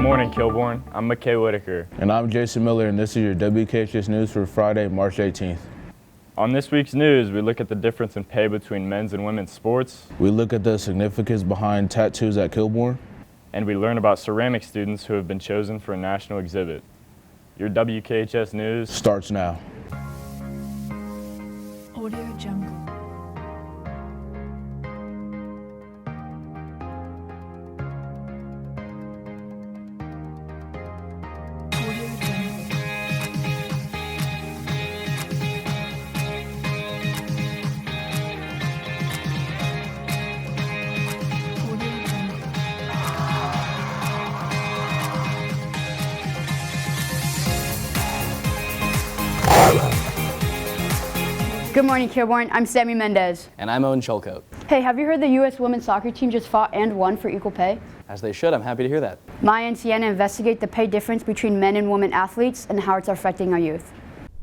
morning, Kilbourne. I'm McKay Whitaker. And I'm Jason Miller, and this is your WKHS News for Friday, March 18th. On this week's news, we look at the difference in pay between men's and women's sports. We look at the significance behind tattoos at Kilbourne. And we learn about ceramic students who have been chosen for a national exhibit. Your WKHS News starts now. Audio Jungle. Good morning, Kilbourne. I'm Sammy Mendez. And I'm Owen Chilcote. Hey, have you heard the U.S. women's soccer team just fought and won for equal pay? As they should, I'm happy to hear that. Maya and Sienna investigate the pay difference between men and women athletes and how it's affecting our youth.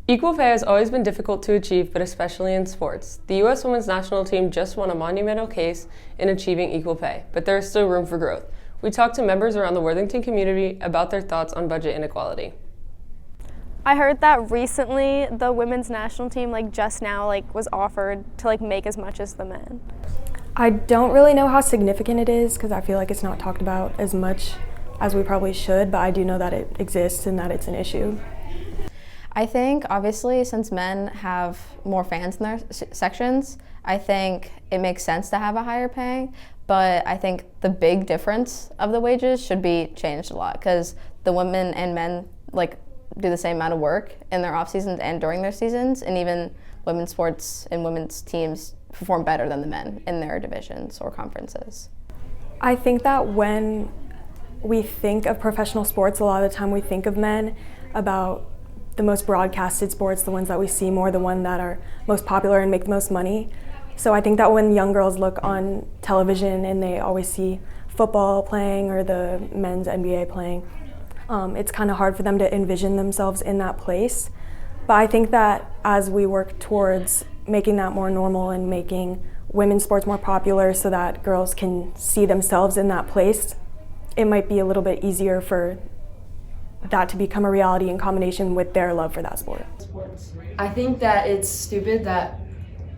Equal pay has always been difficult to achieve, but especially in sports. The U.S. women's national team just won a monumental case in achieving equal pay, but there is still room for growth. We talked to members around the Worthington community about their thoughts on budget inequality. I heard that recently the women's national team just now was offered to make as much as the men. I don't really know how significant it is because I feel like it's not talked about as much as we probably should, but I do know that it exists and that it's an issue. I think obviously since men have more fans in their sections, I think it makes sense to have a higher pay, but I think the big difference of the wages should be changed a lot because the women and men do the same amount of work in their off seasons and during their seasons, and even women's sports and women's teams perform better than the men in their divisions or conferences. I think that when we think of professional sports, a lot of the time we think of men about the most broadcasted sports, the ones that we see more, the ones that are most popular and make the most money. So I think that when young girls look on television and they always see football playing or the men's NBA playing, it's kind of hard for them to envision themselves in that place. But I think that as we work towards making that more normal and making women's sports more popular so that girls can see themselves in that place, it might be a little bit easier for that to become a reality in combination with their love for that sport. I think that it's stupid that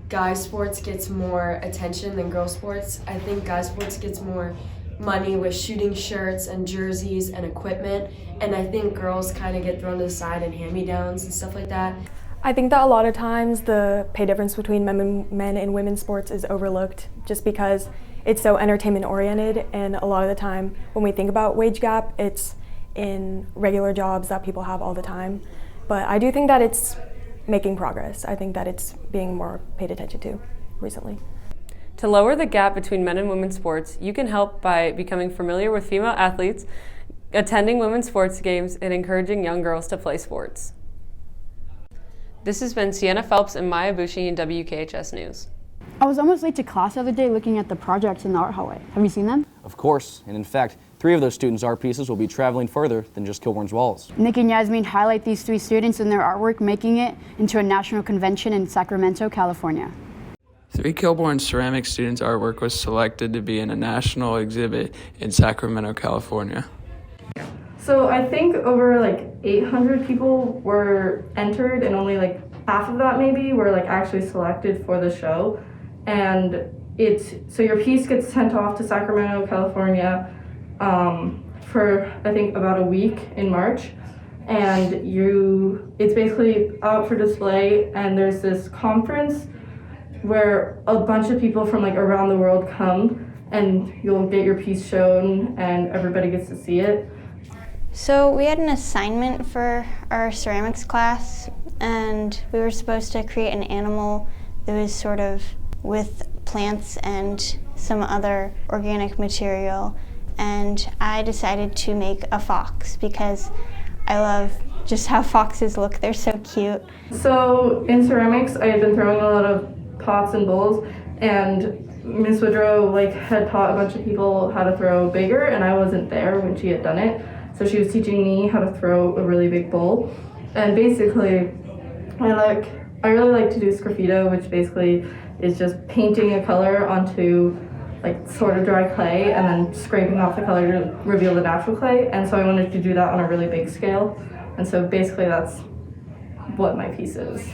guy sports gets more attention than girl sports. I think guy sports gets more money with shooting shirts and jerseys and equipment, and I think girls kind of get thrown to the side in hand-me-downs and stuff like that. I think that a lot of times the pay difference between men and women's sports is overlooked just because it's so entertainment oriented, and a lot of the time when we think about wage gap, it's in regular jobs that people have all the time. But I do think that it's making progress. I think that it's being more paid attention to recently. To lower the gap between men and women's sports, you can help by becoming familiar with female athletes, attending women's sports games, and encouraging young girls to play sports. This has been Sienna Phelps and Maya Bushi in WKHS News. I was almost late to class the other day looking at the projects in the art hallway. Have you seen them? Of course, and in fact, 3 of those students' art pieces will be traveling further than just Kilbourne's walls. Nick and Yasmin highlight these 3 students in their artwork, making it into a national convention in Sacramento, California. 3 Kilbourne ceramic students' artwork was selected to be in a national exhibit in Sacramento, California. So I think over 800 people were entered, and only half of that maybe were actually selected for the show. And so your piece gets sent off to Sacramento, California for I think about a week in March. And it's basically out for display, and there's this conference where a bunch of people from around the world come, and you'll get your piece shown and everybody gets to see it. So we had an assignment for our ceramics class, and we were supposed to create an animal that was sort of with plants and some other organic material, and I decided to make a fox because I love just how foxes look. They're so cute. So in ceramics, I had been throwing a lot of pots and bowls, and Miss Woodrow had taught a bunch of people how to throw bigger, and I wasn't there when she had done it. So she was teaching me how to throw a really big bowl. And basically, I really like to do sgraffito, which basically is just painting a color onto like sort of dry clay and then scraping off the color to reveal the natural clay. And so I wanted to do that on a really big scale. And so basically that's what my piece is.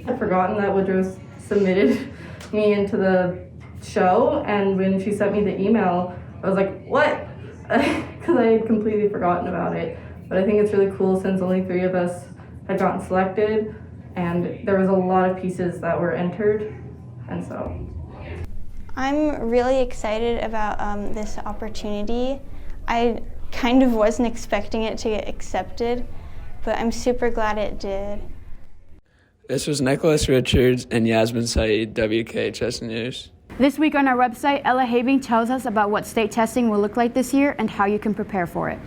I'd forgotten that Woodrow submitted me into the show, and when she sent me the email, I was like, what? Because I had completely forgotten about it. But I think it's really cool since only 3 of us had gotten selected, and there was a lot of pieces that were entered, and so. I'm really excited about this opportunity. I kind of wasn't expecting it to get accepted, but I'm super glad it did. This was Nicholas Richards and Yasmin Saeed, WKHS News. This week on our website, Ella Having tells us about what state testing will look like this year and how you can prepare for it.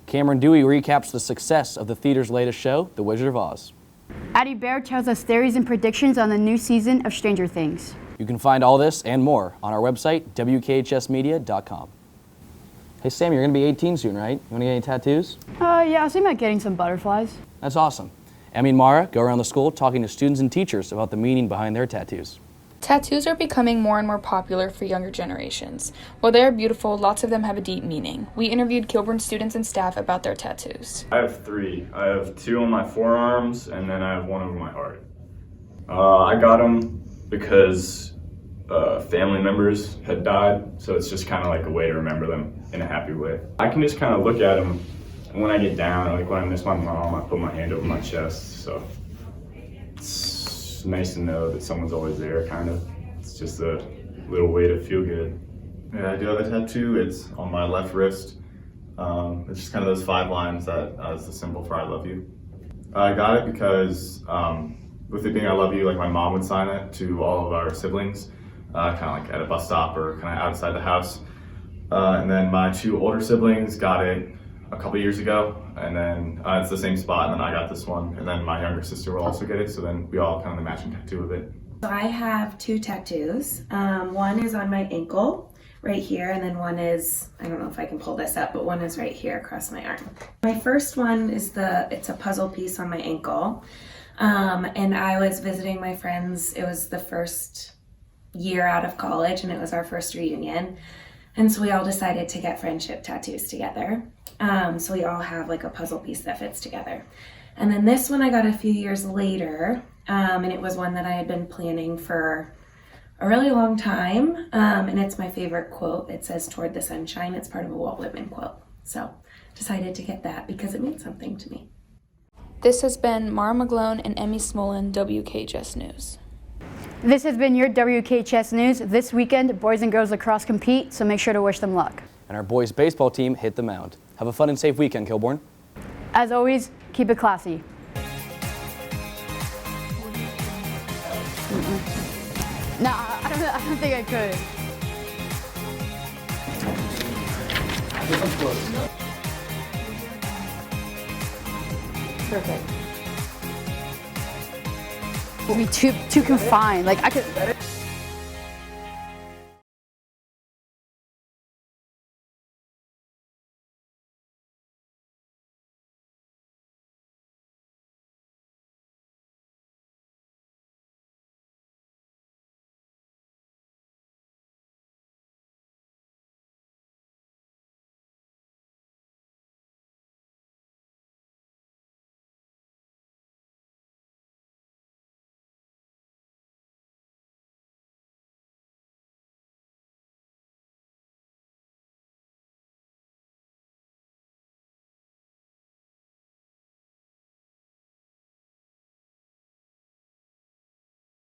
Cameron Dewey recaps the success of the theater's latest show, The Wizard of Oz. Addie Baird tells us theories and predictions on the new season of Stranger Things. You can find all this and more on our website, WKHSmedia.com. Hey Sam, you're going to be 18 soon, right? You want to get any tattoos? Yeah, I was thinking about getting some butterflies. That's awesome. Emmy and Mara go around the school talking to students and teachers about the meaning behind their tattoos. Tattoos are becoming more and more popular for younger generations. While they are beautiful, lots of them have a deep meaning. We interviewed Kilburn students and staff about their tattoos. I have 3. I have 2 on my forearms, and then I have 1 over my heart. I got them because family members had died, so it's just kind of like a way to remember them in a happy way. I can just kind of look at them when I get down, or like when I miss my mom, I put my hand over my chest, so it's nice to know that someone's always there, kind of. It's just a little way to feel good. Yeah, I do have a tattoo. It's on my left wrist. It's just kind of those 5 lines that is the symbol for I love you. I got it because with it being I love you, like my mom would sign it to all of our siblings, kind of like at a bus stop or kind of outside the house. And then my 2 older siblings got it a couple years ago, and then it's the same spot, and then I got this one, and then my younger sister will also get it, so then we all kind of the matching tattoo of it. So I have 2 tattoos. One is on my ankle right here, and then one is, I don't know if I can pull this up, but one is right here across my arm. My first one is it's a puzzle piece on my ankle, and I was visiting my friends. It was the first year out of college, and it was our first reunion, and so we all decided to get friendship tattoos together. So we all have like a puzzle piece that fits together. And then this one I got a few years later, and it was one that I had been planning for a really long time, and it's my favorite quote. It says, "Toward the sunshine." It's part of a Walt Whitman quote. So decided to get that because it means something to me. This has been Mara McGlone and Emmy Smolin, WKHS News. This has been your WKHS News. This weekend, boys and girls lacrosse compete, so make sure to wish them luck. And our boys baseball team hit the mound. Have a fun and safe weekend, Kilbourne. As always, keep it classy. No, I don't think I could. Perfect. It'll be too confined. Like I could.